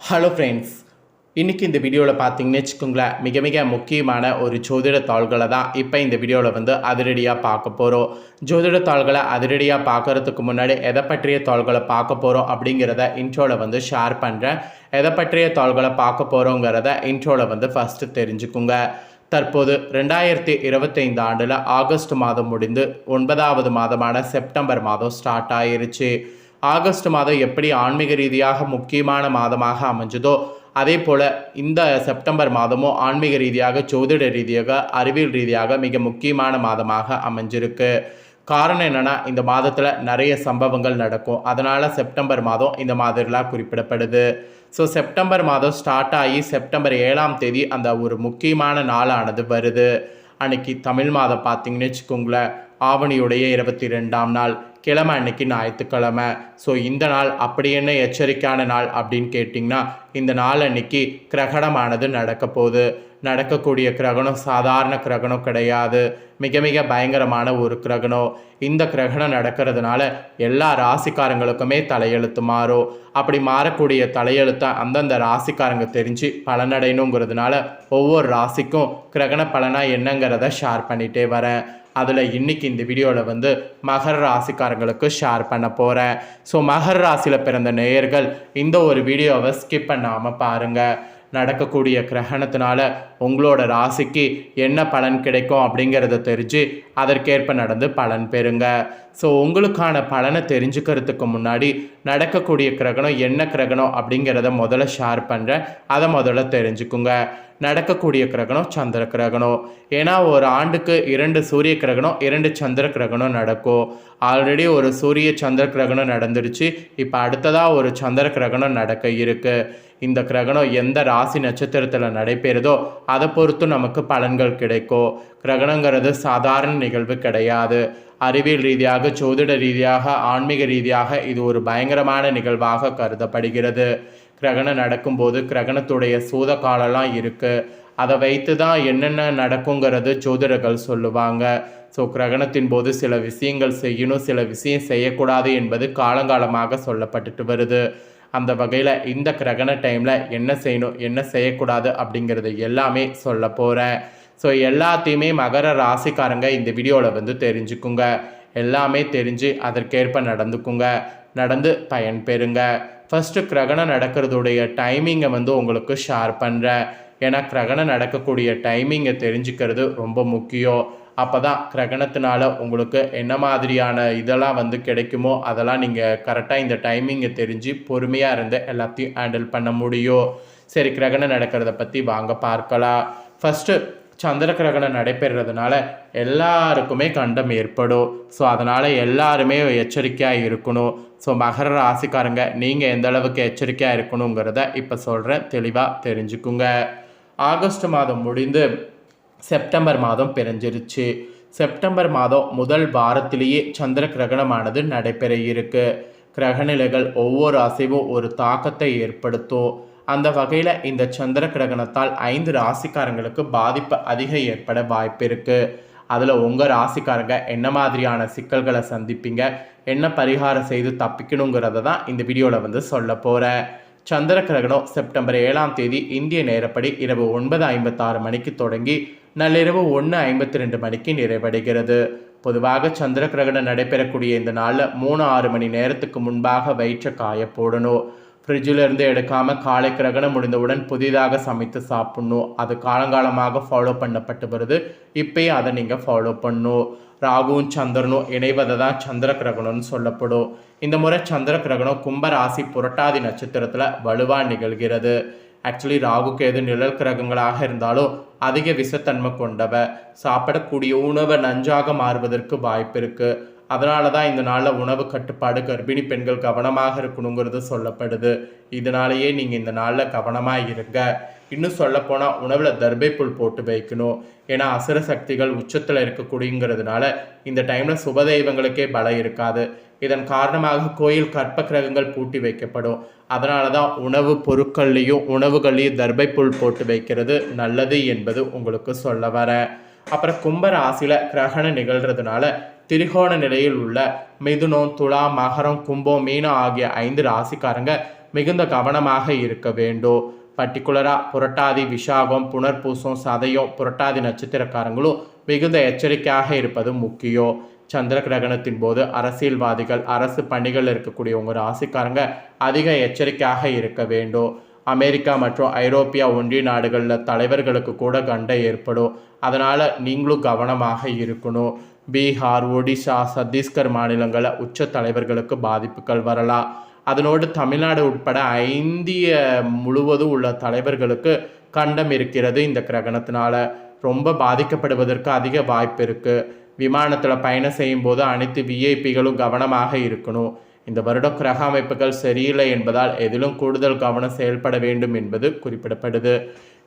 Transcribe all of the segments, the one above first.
Hello friends, இன்றைக்கி இந்த வீடியோவில் பார்த்தீங்கன்னு வச்சுக்கோங்களேன், மிக மிக முக்கியமான ஒரு ஜோதிட தாள்களை தான் இப்போ இந்த வீடியோவில் அதிரடியாக பார்க்க போகிறோம். ஜோதிட தாள்களை அதிரடியாக பார்க்குறதுக்கு முன்னாடி எதை பற்றிய தாள்களை பார்க்க போகிறோம் அப்படிங்கிறத இன்ட்ரோவில் ஷேர் பண்ணுறேன். எதை பற்றிய தாள்களை பார்க்க போகிறோங்கிறத இன்ட்ரோவில் ஃபஸ்ட்டு தெரிஞ்சுக்குங்க. தற்போது 2025 ஆண்டில் ஆகஸ்ட் மாதம் முடிந்து 9வது மாதமான செப்டம்பர் மாதம் ஸ்டார்ட் ஆயிருச்சு. ஆகஸ்ட் மாதம் எப்படி ஆன்மீக ரீதியாக முக்கியமான மாதமாக அமைஞ்சதோ அதே போல் இந்த செப்டம்பர் மாதமும் ஆன்மீக ரீதியாக, ஜோதிட ரீதியாக, அறிவியல் ரீதியாக மிக முக்கியமான மாதமாக அமைஞ்சிருக்கு. காரணம் என்னென்னா, இந்த மாதத்தில் நிறைய சம்பவங்கள் நடக்கும். அதனால் செப்டம்பர் மாதம் இந்த மாதிரிலாம் குறிப்பிடப்படுது. ஸோ செப்டம்பர் மாதம் ஸ்டார்ட் ஆகி செப்டம்பர் 7ஆம் தேதி அந்த ஒரு முக்கியமான நாளானது வருது. அன்றைக்கி தமிழ் மாதம் பார்த்திங்கன்னு வச்சுக்கோங்களேன், ஆவணியுடைய 22ஆம் நாள், கிழமை அன்னைக்கு ஞாயிற்றுக்கிழமை. ஸோ இந்த நாள் அப்படி என்ன எச்சரிக்கையான நாள் அப்படின்னு கேட்டிங்கன்னா, இந்த நாள் அன்னைக்கு கிரகணமானது நடக்க போகுது. நடக்கக்கூடிய கிரகணம் சாதாரண கிரகணம் கிடையாது, மிக மிக பயங்கரமான ஒரு கிரகணம். இந்த கிரகணம் நடக்கிறதுனால எல்லா ராசிக்காரங்களுக்குமே தலையெழுத்து மாறும். அப்படி மாறக்கூடிய தலையெழுத்தை அந்தந்த ராசிக்காரங்க தெரிஞ்சு பலனடையணுங்கிறதுனால ஒவ்வொரு ராசிக்கும் கிரகண பலனாக என்னங்கிறத ஷேர் பண்ணிகிட்டே வரேன். அதில் இன்றைக்கி இந்த வீடியோவில் மகர ராசிக்காரங்களுக்கு ஷேர் பண்ண போகிறேன். ஸோ மகர ராசியில் பிறந்த நேயர்கள் இந்த ஒரு வீடியோவை ஸ்கிப் பண்ணாமல் பாருங்கள். நடக்கக்கூடிய கிரகணத்தினால உங்களோட ராசிக்கு என்ன பலன் கிடைக்கும் அப்படிங்கிறத தெரிஞ்சு அதற்கேற்ப நடந்து பலன் பெறுங்க. ஸோ உங்களுக்கான பலனை தெரிஞ்சுக்கிறதுக்கு முன்னாடி நடக்கக்கூடிய கிரகணம் என்ன கிரகணம் அப்படிங்கிறத முதல்ல ஷேர் பண்ணுறேன். அதை முதல்ல தெரிஞ்சுக்குங்க. நடக்கக்கூடிய கிரகணம் சந்திர கிரகணம். ஏன்னா ஒரு ஆண்டுக்கு 2 சூரிய கிரகணம், 2 சந்திர கிரகணம் நடக்கும். ஆல்ரெடி ஒரு சூரிய சந்திர கிரகணம் நடந்துருச்சு. இப்போ அடுத்ததாக ஒரு சந்திர கிரகணம் நடக்க இருக்குது. இந்த கிரகணம் எந்த ராசி நட்சத்திரத்தில் நடைபெறுதோ அதை பொறுத்து நமக்கு பலன்கள் கிடைக்கும். கிரகணங்கிறது சாதாரண நிகழ்வு கிடையாது. அறிவியல் ரீதியாக, ஜோதிட ரீதியாக, ஆன்மீக ரீதியாக இது ஒரு பயங்கரமான நிகழ்வாக கருதப்படுகிறது. கிரகணம் நடக்கும்போது கிரகணத்துடைய சூத காலம்லாம் இருக்குது. அதை வைத்து தான் என்னென்ன நடக்குங்கிறது ஜோதிடர்கள் சொல்லுவாங்க. ஸோ கிரகணத்தின் போது சில விஷயங்கள் செய்யணும், சில விஷயம் செய்யக்கூடாது என்பது காலங்காலமாக சொல்லப்பட்டுட்டு வருது. அந்த வகையில் இந்த கிரகண டைமில் என்ன செய்யணும், என்ன செய்யக்கூடாது அப்படிங்கிறது எல்லாமே சொல்ல போகிறேன். ஸோ எல்லாத்தையுமே மகர ராசிக்காரங்க இந்த வீடியோவில் தெரிஞ்சுக்குங்க. எல்லாமே தெரிஞ்சு அதற்கேற்ப நடந்துக்குங்க, நடந்து பயன் பெறுங்க. ஃபஸ்ட்டு கிரகணம் நடக்கிறதுடைய டைமிங்கை உங்களுக்கு ஷேர் பண்ணுறேன். ஏன்னா கிரகணம் நடக்கக்கூடிய டைமிங்கை தெரிஞ்சுக்கிறது ரொம்ப முக்கியம். அப்போ தான் கிரகணத்தினால உங்களுக்கு என்ன மாதிரியான இதெல்லாம் கிடைக்குமோ அதெல்லாம் நீங்கள் கரெக்டாக இந்த டைமிங்கை தெரிஞ்சு பொறுமையாக இருந்து எல்லாத்தையும் ஹேண்டில் பண்ண முடியும். சரி, கிரகணம் நடக்கிறத பற்றி வாங்க பார்க்கலாம். ஃபஸ்ட்டு சந்திர கிரகணம் நடைபெறுறதுனால எல்லாருக்குமே கண்டம் ஏற்படும். ஸோ அதனால் எல்லாருமே எச்சரிக்கையாக இருக்கணும். ஸோ மகர ராசிக்காரங்க நீங்கள் எந்த அளவுக்கு எச்சரிக்கையாக இருக்கணுங்கிறத இப்போ சொல்கிறேன், தெளிவாக தெரிஞ்சுக்குங்க. ஆகஸ்ட் மாதம் முடிந்து செப்டம்பர் மாதம் பிறஞ்சிருச்சு. செப்டம்பர் மாதம் முதல் வாரத்திலேயே சந்திர கிரகணமானது நடைபெற இருக்கு. கிரகநிலைகள் ஒவ்வொரு அசைவும் ஒரு தாக்கத்தை ஏற்படுத்தும். அந்த வகையில் இந்த சந்திர கிரகணத்தால் 5 ராசிக்காரங்களுக்கு பாதிப்பு அதிகம் ஏற்பட வாய்ப்பு இருக்குது. அதில் உங்கள் ராசிக்காரங்க என்ன மாதிரியான சிக்கல்களை சந்திப்பீங்க, என்ன பரிகாரம் செய்து தப்பிக்கணுங்கிறத தான் இந்த வீடியோவில் சொல்ல போகிறேன். சந்திர கிரகணம் செப்டம்பர் 7ஆம் தேதி இந்திய நேரப்படி இரவு 9:56 மணிக்கு தொடங்கி நள்ளிரவு 1:52 மணிக்கு நிறைவடைகிறது. பொதுவாக சந்திர கிரகணம் நடைபெறக்கூடிய இந்த நாளில் 3-6 மணி நேரத்துக்கு முன்பாக வயிற்றை காய போடணும். ஃப்ரிட்ஜிலிருந்து எடுக்காமல் காலை கிரகணம் முடிந்தவுடன் புதிதாக சமைத்து சாப்பிட்ணும். அது காலங்காலமாக ஃபாலோ பண்ணப்பட்டு வருது. இப்போயும் அதை நீங்கள் ஃபாலோ பண்ணணும். ராகுவும் சந்திரனும் இணைவதை தான் சந்திர கிரகணம்னு சொல்லப்படும். இந்த முறை சந்திர கிரகணம் கும்பராசி புரட்டாதி நட்சத்திரத்தில் வலுவாக நிகழ்கிறது. ஆக்சுவலி ராகுக்கு எது நிழல் கிரகங்களாக இருந்தாலும் அதிக விஷத்தன்மை கொண்டவ, சாப்பிடக்கூடிய உணவை நஞ்சாக மாறுவதற்கு வாய்ப்பு இருக்குது. அதனால தான் இந்த நாளில் உணவு கட்டுப்பாடு, கர்ப்பிணி பெண்கள் கவனமாக இருக்கணுங்கிறது சொல்லப்படுது. இதனாலேயே நீங்கள் இந்த நாளில் கவனமாக இருங்க. இன்னும் சொல்லப்போனால் உணவில் தர்பை புல் போட்டு வைக்கணும். ஏன்னா அசுர சக்திகள் உச்சத்தில் இருக்கக்கூடியங்கிறதுனால இந்த டைமில் சுபதெய்வங்களுக்கே பலம் இருக்காது. இதன் காரணமாக கோயில் கற்ப கிரகங்கள் பூட்டி வைக்கப்படும். அதனால தான் உணவு பொருட்கள்லேயும் உணவுகள்லேயும் தர்பை புல் போட்டு வைக்கிறது நல்லது என்பது உங்களுக்கு சொல்ல வரேன். அப்புறம் கும்ப ராசியில் கிரகணம் நிகழ்கிறதுனால திரிகோண நிலையில் உள்ள மிதுனம், துலா, மகரம், கும்பம், மீனம் ஆகிய 5 ராசிக்காரங்க மிகுந்த கவனமாக இருக்க வேண்டும். பர்டிகுலராக புரட்டாதி, விஷாகம், புனர்பூசம், சதயம், புரட்டாதி நட்சத்திரக்காரங்களும் மிகுந்த எச்சரிக்கையாக இருப்பது முக்கியம். சந்திர கிரகணத்தின் போது அரசியல்வாதிகள், அரசு பணிகள் இருக்கக்கூடிய உங்கள் ராசிக்காரங்க அதிக எச்சரிக்கையாக இருக்க வேண்டும். அமெரிக்கா மற்றும் ஐரோப்பியா ஒன்றிய நாடுகளில் தலைவர்களுக்கு கூட கண்டை ஏற்படும். அதனால் நீங்களும் கவனமாக இருக்கணும். பீகார், ஒடிசா, சத்தீஸ்கர் மாநிலங்களில் உச்ச தலைவர்களுக்கு பாதிப்புகள் வரலாம். அதனோடு தமிழ்நாடு உட்பட இந்திய முழுவதும் உள்ள தலைவர்களுக்கு கண்டம் இருக்கிறது. இந்த கிரகணத்தினால ரொம்ப பாதிக்கப்படுவதற்கு அதிக வாய்ப்பு இருக்குது. விமானத்தில் பயணம் செய்யும் போது அனைத்து விஐபிகளும் கவனமாக இருக்கணும். இந்த வருடம் கிரக அமைப்புகள் சரியில்லை என்பதால் எதிலும் கூடுதல் கவனம் செயல்பட வேண்டும் என்பது குறிப்பிடப்படுது.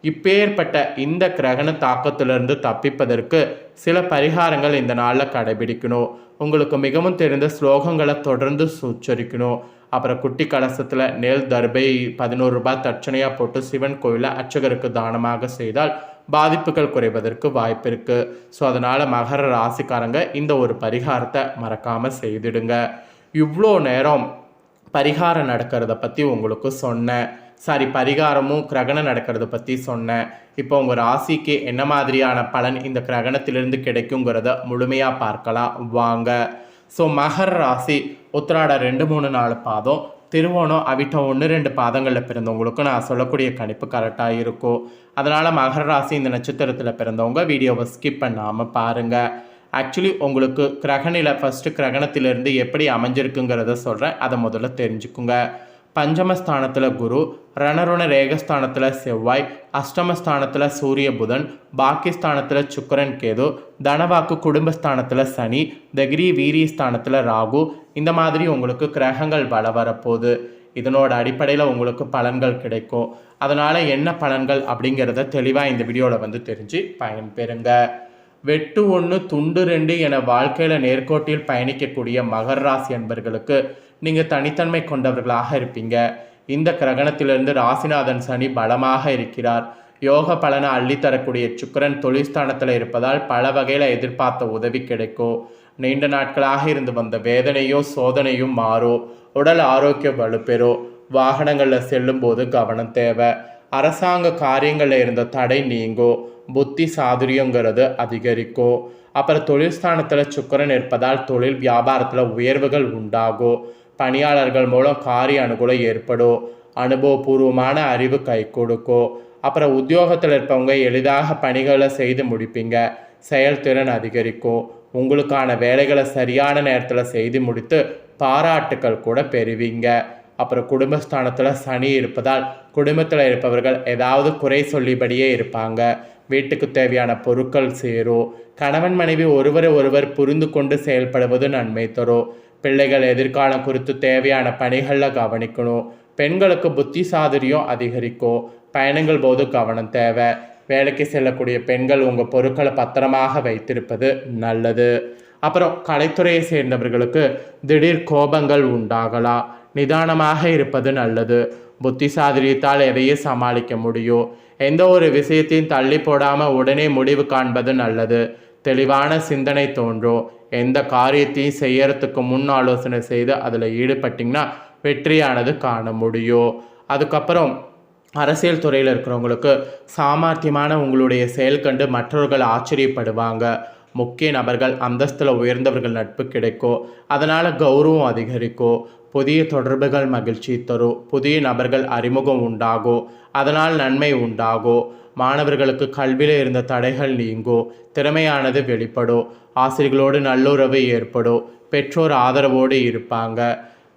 இப்பேற்பட்ட இந்த கிரகண தாக்கத்திலிருந்து தப்பிப்பதற்கு சில பரிகாரங்கள் இந்த நாளில் கடைபிடிக்கணும். உங்களுக்கு மிகவும் தெரிந்த ஸ்லோகங்களை தொடர்ந்து உச்சரிக்கணும். அப்புறம் குட்டி கலசத்தில் நெல் தர்பை 11 ரூபாய் தட்சணையாக போட்டு சிவன் கோயிலில் அர்ச்சகருக்கு தானமாக செய்தால் பாதிப்புகள் குறைவதற்கு வாய்ப்பு இருக்குது. ஸோ அதனால் மகர ராசிக்காரங்க இந்த ஒரு பரிகாரத்தை மறக்காமல் செய்திடுங்க. இவ்வளோ நேரம் பரிகாரம் நடக்கிறத பற்றி உங்களுக்கு சொன்னேன். பரிகாரமும் கிரகணம் நடக்கிறத பற்றி சொன்னேன். இப்போ உங்கள் ராசிக்கு என்ன மாதிரியான பலன் இந்த கிரகணத்திலிருந்து கிடைக்குங்கிறத முழுமையாக பார்க்கலாம் வாங்க. ஸோ மகர ராசி உத்திராட 2, 3, 4 பாதம், திருவோணம், அவிட்டம் 1, 2 பாதங்களில் பிறந்தவங்களுக்கு நான் சொல்லக்கூடிய கணிப்பு கரெக்டாக இருக்கும். அதனால் மகர ராசி இந்த நட்சத்திரத்தில் பிறந்தவங்க வீடியோவை ஸ்கிப் பண்ணாமல் பாருங்கள். ஆக்சுவலி உங்களுக்கு கிரகணில் ஃபஸ்ட்டு கிரகணத்திலிருந்து எப்படி அமைஞ்சிருக்குங்கிறத சொல்கிறேன். அதை முதல்ல தெரிஞ்சுக்குங்க. பஞ்சமஸ்தானத்தில் குரு, ரணருண ரேகஸ்தானத்தில் செவ்வாய், அஷ்டமஸ்தானத்தில் சூரிய புதன், பாக்கியஸ்தானத்தில் சுக்கிரன் கேது, தனவாக்கு குடும்பஸ்தானத்தில் சனி, தகிரி வீரியஸ்தானத்தில் ராகு. இந்த மாதிரி உங்களுக்கு கிரகங்கள் வள வரப்போகுது. இதனோட அடிப்படையில் உங்களுக்கு பலன்கள் கிடைக்கும். அதனால் என்ன பலன்கள் அப்படிங்கிறத தெளிவாக இந்த வீடியோவில் தெரிஞ்சு பயன்பெறுங்க. வெட்டு 1 துண்டு 2 என வாழ்க்கையில் நேர்கோட்டில் பயணிக்கக்கூடிய மகர ராசி என்பர்களுக்கு நீங்கள் தனித்தன்மை கொண்டவர்களாக இருப்பீங்க. இந்த கிரகணத்திலிருந்து ராசிநாதன் சனி பலமாக இருக்கிறார். யோக பலனை அள்ளித்தரக்கூடிய சுக்கிரன் தொழில்ஸ்தானத்தில் இருப்பதால் பல வகையில் எதிர்பார்த்த உதவி கிடைக்கும். நீண்ட நாட்களாக இருந்து வந்த வேதனையும் சோதனையும் மாறும். உடல் ஆரோக்கியம் வலுப்பெறும். வாகனங்களில் செல்லும்போது கவனம் தேவை. அரசாங்க காரியங்களில் இருந்த தடை நீங்கும். புத்தி சாதுரியங்கிறது அதிகரிக்கும். அப்புறம் தொழில்ஸ்தானத்தில் சுக்கிரன் இருப்பதால் தொழில் வியாபாரத்தில் உயர்வுகள் உண்டாகும். பணியாளர்கள் மூலம் காரிய அனுகூலம் ஏற்படும். அனுபவபூர்வமான அறிவு கை கொடுக்கும். அப்புறம் உத்தியோகத்தில் இருப்பவங்க எளிதாக பணிகளை செய்து முடிப்பீங்க. செயல்திறன் அதிகரிக்கும். உங்களுக்கான வேலைகளை சரியான நேரத்தில் செய்து முடித்து பாராட்டுக்கள் கூட பெறுவீங்க. அப்புறம் குடும்பஸ்தானத்தில் சனி இருப்பதால் குடும்பத்தில் இருப்பவர்கள் ஏதாவது குறை சொல்லிபடியே இருப்பாங்க. வீட்டுக்கு தேவையான பொருட்கள் சேரும். கணவன் மனைவி ஒருவர் புரிந்து கொண்டு செயல்படுவது நன்மை தரும். பிள்ளைகள் எதிர்காலம் குறித்து தேவையான பணிகளில் கவனிக்கணும். பெண்களுக்கு புத்தி சாதுரியம் அதிகரிக்கும். பயணங்கள் போது கவனம் தேவை. வேலைக்கு செல்லக்கூடிய பெண்கள் உங்கள் பொருட்களை பத்திரமாக வைத்திருப்பது நல்லது. அப்புறம் கலைத்துறையை சேர்ந்தவர்களுக்கு திடீர் கோபங்கள் உண்டாகலாம். நிதானமாக இருப்பது நல்லது. புத்தி சாதுரியத்தால் எதையும் சமாளிக்க முடியும். எந்த ஒரு விஷயத்தையும் தள்ளி போடாமல் உடனே முடிவு காண்பது நல்லது. தெளிவான சிந்தனை தோன்றும். எந்த காரியத்தையும் செய்யறதுக்கு முன் ஆலோசனை செய்து அதில் ஈடுபட்டிங்கன்னா வெற்றியானது காண முடியும். அதுக்கப்புறம் அரசியல் துறையில் இருக்கிறவங்களுக்கு சாமர்த்தியமான உங்களுடைய செயல் கண்டு மற்றவர்கள் ஆச்சரியப்படுவாங்க. முக்கிய நபர்கள், அந்தஸ்தில் உயர்ந்தவர்கள் நட்பு கிடைக்கும். அதனால் கௌரவம் அதிகரிக்கும். புதிய தொடர்புகள் மகிழ்ச்சி தரும். புதிய நபர்கள் அறிமுகம் உண்டாகும். அதனால் நன்மை உண்டாகும். மாணவர்களுக்கு கல்வியில் இருந்த தடைகள் நீங்கும். திறமையானது வெளிப்படும். ஆசிரியர்களோடு நல்லுறவு ஏற்படும். பெற்றோர் ஆதரவோடு இருப்பாங்க.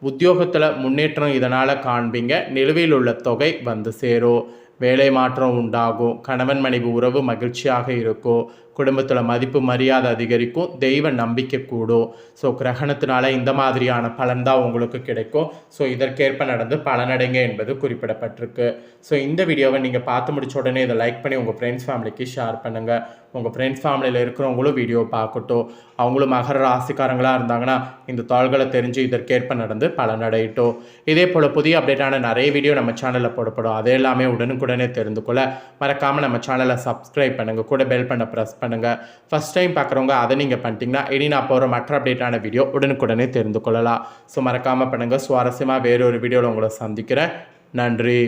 உத்தியோகத்தில் முன்னேற்றம் இதனால் காண்பீங்க. நிலுவையில் உள்ள தொகை வந்து சேரும். வேலை மாற்றம் உண்டாகும். கணவன் மனைவி உறவு மகிழ்ச்சியாக இருக்கும். குடும்பத்தில் மதிப்பு மரியாதை அதிகரிக்கும். தெய்வ நம்பிக்கை கூடும். ஸோ கிரகணத்தினால இந்த மாதிரியான பலன் தான் உங்களுக்கு கிடைக்கும். ஸோ இதற்கேற்ப நடந்து பலனடைங்க என்பது குறிப்பிடப்பட்டிருக்கு. ஸோ இந்த வீடியோவை நீங்கள் பார்த்து முடிச்ச உடனே இதை லைக் பண்ணி உங்கள் ஃப்ரெண்ட்ஸ் ஃபேமிலிக்கு ஷேர் பண்ணுங்கள். உங்கள் ஃப்ரெண்ட்ஸ் ஃபேமிலியில் இருக்கிறவங்களும் வீடியோவை பார்க்கட்டும். அவங்களும் மகர ராசிக்காரங்களாக இருந்தாங்கன்னா இந்த தாள்களை தெரிஞ்சு இதற்கேற்ப நடந்து பலனடையட்டும். இதே போல் புதிய அப்டேட்டான நிறைய வீடியோ நம்ம சேனலில் போடப்படும். அதே எல்லாமே உடனுக்குடன் உடனுக்குடனே தெரிந்து கொள்ள மறக்காமல் நம்ம சேனலை சப்ஸ்கிரைப் பண்ணுங்கள், கூட பெல் பண்ண ப்ரெஸ் பண்ணுங்கள். ஃபஸ்ட் டைம் பார்க்குறவங்க அதை நீங்கள் பண்ணிட்டீங்கன்னா இனி நான் போகிற மற்ற அப்டேட்டான வீடியோ உடனுக்குடனே தெரிந்து கொள்ளலாம். ஸோ மறக்காமல் பண்ணுங்கள். சுவாரஸ்யமாக வேறொரு வீடியோவில் உங்களை சந்திக்கிறேன். நன்றி.